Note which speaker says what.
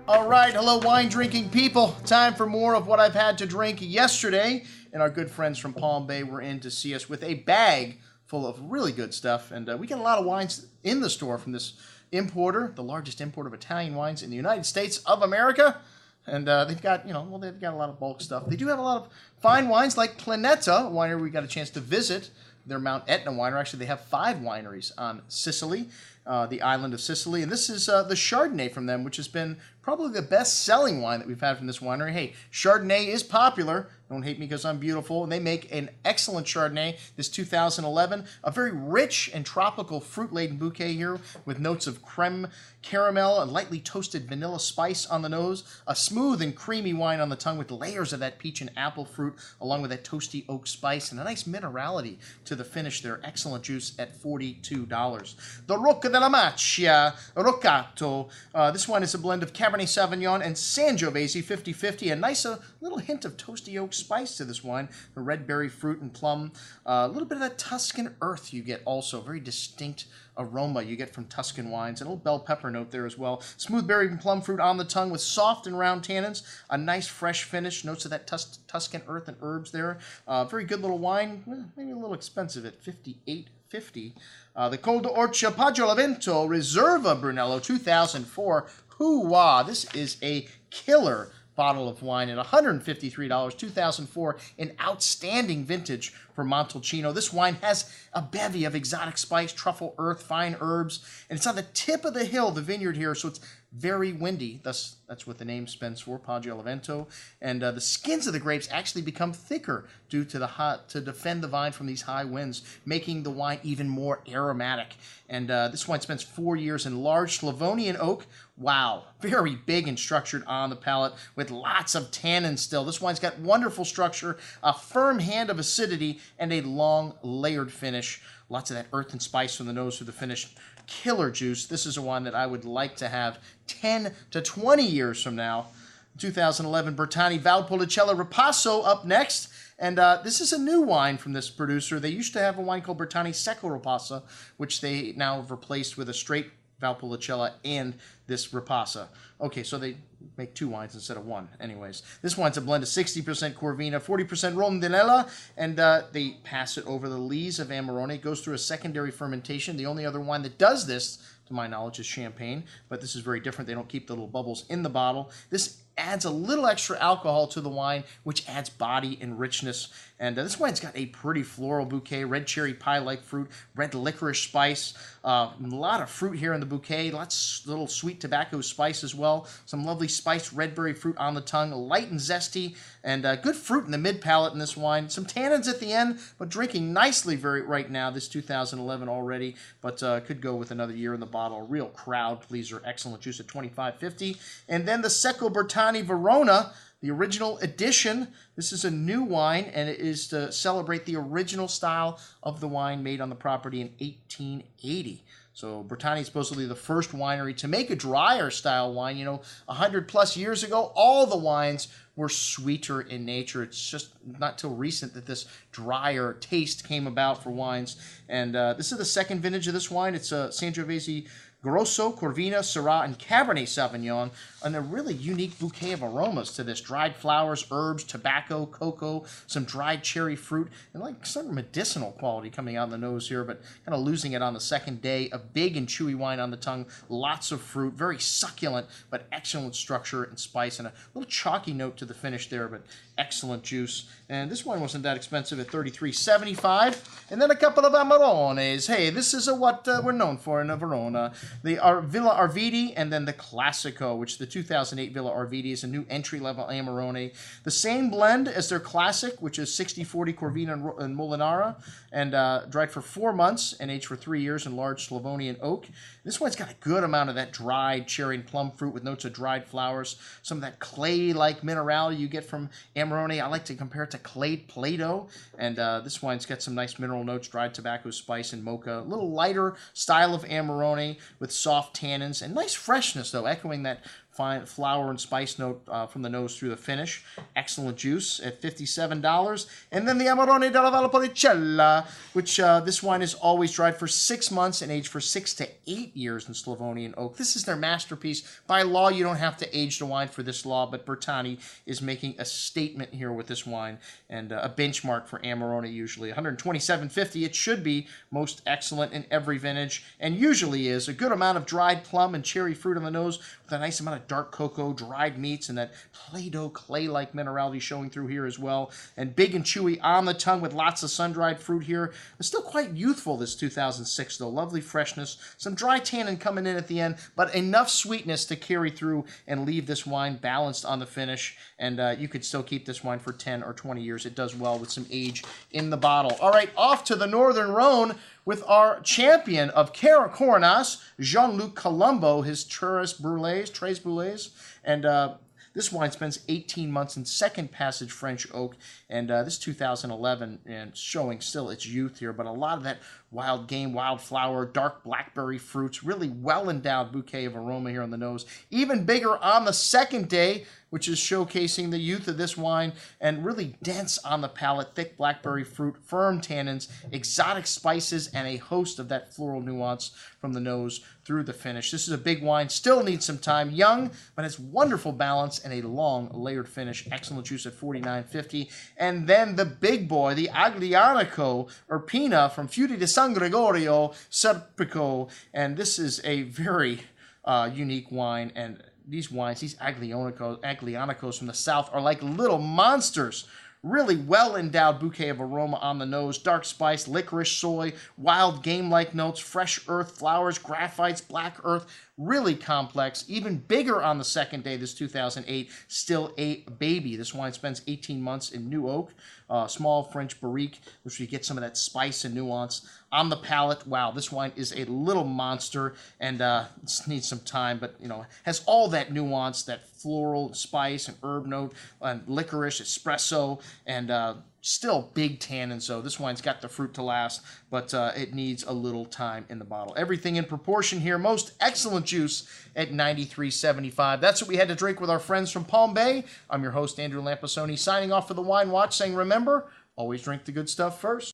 Speaker 1: All right, hello wine drinking people. Time for more of what I've had to drink yesterday. And our good friends from Palm Bay were in to see us with a bag full of really good stuff. And we got a lot of wines in the store from this importer, the largest importer of Italian wines in the United States of America. And they've got, they've got a lot of bulk stuff. They do have a lot of fine wines like Planeta, a winery we got a chance to visit. Their Mount Etna winery. Actually, they have 5 wineries on Sicily, the island of Sicily. And this is the Chardonnay from them, which has been probably the best-selling wine that we've had from this winery. Hey, Chardonnay is popular. Don't hate me because I'm beautiful. And they make an excellent Chardonnay. This 2011, a very rich and tropical fruit-laden bouquet here with notes of creme, caramel, and lightly toasted vanilla spice on the nose. A smooth and creamy wine on the tongue with layers of that peach and apple fruit along with that toasty oak spice and a nice minerality to the finish there. Excellent juice at $42. The Rocca della Macchia, Roccato. This wine is a blend of Cabernet Sauvignon and Sangiovese 50-50. A nice little hint of toasty oak spice to this wine. The red berry fruit and plum. A little bit of that Tuscan earth you get also. Very distinct aroma you get from Tuscan wines. A little bell pepper note there as well. Smooth berry and plum fruit on the tongue with soft and round tannins. A nice fresh finish. Notes of that Tuscan earth and herbs there. Very good little wine. Maybe a little expensive at $58.50. The Col d'Orcia Paggiolavento Reserva Brunello 2004. Hoo-wah! This is a killer bottle of wine at $153, 2004, an outstanding vintage for Montalcino. This wine has a bevy of exotic spice, truffle, earth, fine herbs, and it's on the tip of the hill, the vineyard here, so it's very windy. Thus, that's what the name stands for, Paggiolavento. And the skins of the grapes actually become thicker due to to defend the vine from these high winds, making the wine even more aromatic. And this wine spends 4 years in large Slavonian oak. Wow, very big and structured on the palate with lots of tannin still. This wine's got wonderful structure, a firm hand of acidity, and a long layered finish. Lots of that earth and spice from the nose through the finish. Killer juice. This is a wine that I would like to have 10 to 20 years from now. 2011 Bertani Valpolicella Ripasso up next. And this is a new wine from this producer. They used to have a wine called Bertani Secco Ripasso, which they now have replaced with a straight Valpolicella and this Ripasso. Okay, so they make 2 wines instead of 1. Anyways, this wine's a blend of 60% Corvina, 40% Rondinella, and they pass it over the lees of Amarone. It goes through a secondary fermentation. The only other wine that does this, to my knowledge, is Champagne, but this is very different. They don't keep the little bubbles in the bottle. This adds a little extra alcohol to the wine, which adds body and richness. And this wine's got a pretty floral bouquet, red cherry pie-like fruit, red licorice spice, a lot of fruit here in the bouquet, lots of little sweet tobacco spice as well, some lovely spiced red berry fruit on the tongue, light and zesty, and good fruit in the mid-palate in this wine. Some tannins at the end, but drinking nicely right now, this 2011 already, but could go with another year in the bottle. A real crowd pleaser, excellent juice at $25.50. And then the Secco Bertani Verona, the original edition. This is a new wine, and it is to celebrate the original style of the wine made on the property in 1880. So Bertani is supposedly the first winery to make a drier style wine. 100 plus years ago, all the wines were sweeter in nature. It's just not till recent that this drier taste came about for wines. And this is the second vintage of this wine. It's a Sangiovese Grosso, Corvina, Syrah, and Cabernet Sauvignon, and a really unique bouquet of aromas to this. Dried flowers, herbs, tobacco, cocoa, some dried cherry fruit, and like some medicinal quality coming out in the nose here, but kind of losing it on the second day. A big and chewy wine on the tongue, lots of fruit, very succulent, but excellent structure and spice, and a little chalky note to the finish there, but excellent juice. And this wine wasn't that expensive at $33.75. And then a couple of Amarones. Hey, this is what we're known for in Verona. The Villa Arvidi, and then the Classico, which the 2008 Villa Arvidi is a new entry-level Amarone. The same blend as their Classic, which is 60-40 Corvina and Molinara, and dried for 4 months and aged for 3 years in large Slavonian oak. This one's got a good amount of that dried cherry and plum fruit with notes of dried flowers, some of that clay-like minerality you get from Amarone. I like to compare it to clayed Play-Doh, and this wine's got some nice mineral notes, dried tobacco, spice, and mocha. A little lighter style of Amarone with soft tannins and nice freshness, though, echoing that fine flower and spice note from the nose through the finish. Excellent juice at $57. And then the Amarone della Valpolicella, which this wine is always dried for 6 months and aged for 6 to 8 years in Slavonian oak. This is their masterpiece. By law, you don't have to age the wine for this law, but Bertani is making a statement here with this wine and a benchmark for Amarone usually. $127.50. It should be most excellent in every vintage and usually is. A good amount of dried plum and cherry fruit on the nose with a nice amount of dark cocoa, dried meats, and that Play-Doh clay-like minerality showing through here as well. And big and chewy on the tongue with lots of sun-dried fruit here. It's still quite youthful, this 2006, though. Lovely freshness. Some dry tannin coming in at the end, but enough sweetness to carry through and leave this wine balanced on the finish. And you could still keep this wine for 10 or 20 years. It does well with some age in the bottle. All right, off to the Northern Rhone with our champion of Coronas, Jean Luc Colombo, his Tres Brûlés. And this wine spends 18 months in second passage French oak, and this 2011, and showing still its youth here, but a lot of that wild game, wildflower, dark blackberry fruits, really well-endowed bouquet of aroma here on the nose. Even bigger on the second day, which is showcasing the youth of this wine, and really dense on the palate, thick blackberry fruit, firm tannins, exotic spices, and a host of that floral nuance from the nose through the finish. This is a big wine, still needs some time, young, but has wonderful balance and a long layered finish. Excellent juice at $49.50. And then the big boy, the Aglianico Irpina from Fiori di San Gregorio Serpico, and this is a very unique wine, and these wines, these Aglianicos from the south are like little monsters. Really well-endowed bouquet of aroma on the nose, dark spice, licorice, soy, wild game-like notes, fresh earth, flowers, graphites, black earth, really complex. Even bigger on the second day, this 2008, still a baby. This wine spends 18 months in new oak, small French barrique, which we get some of that spice and nuance. On the palate, wow, this wine is a little monster and needs some time, but has all that nuance, that floral spice and herb note, and licorice, espresso, and still big tannin. So this wine's got the fruit to last, but it needs a little time in the bottle. Everything in proportion here. Most excellent juice at $93.75. That's what we had to drink with our friends from Palm Bay. I'm your host, Andrew Lamposoni, signing off for the Wine Watch, saying remember, always drink the good stuff first.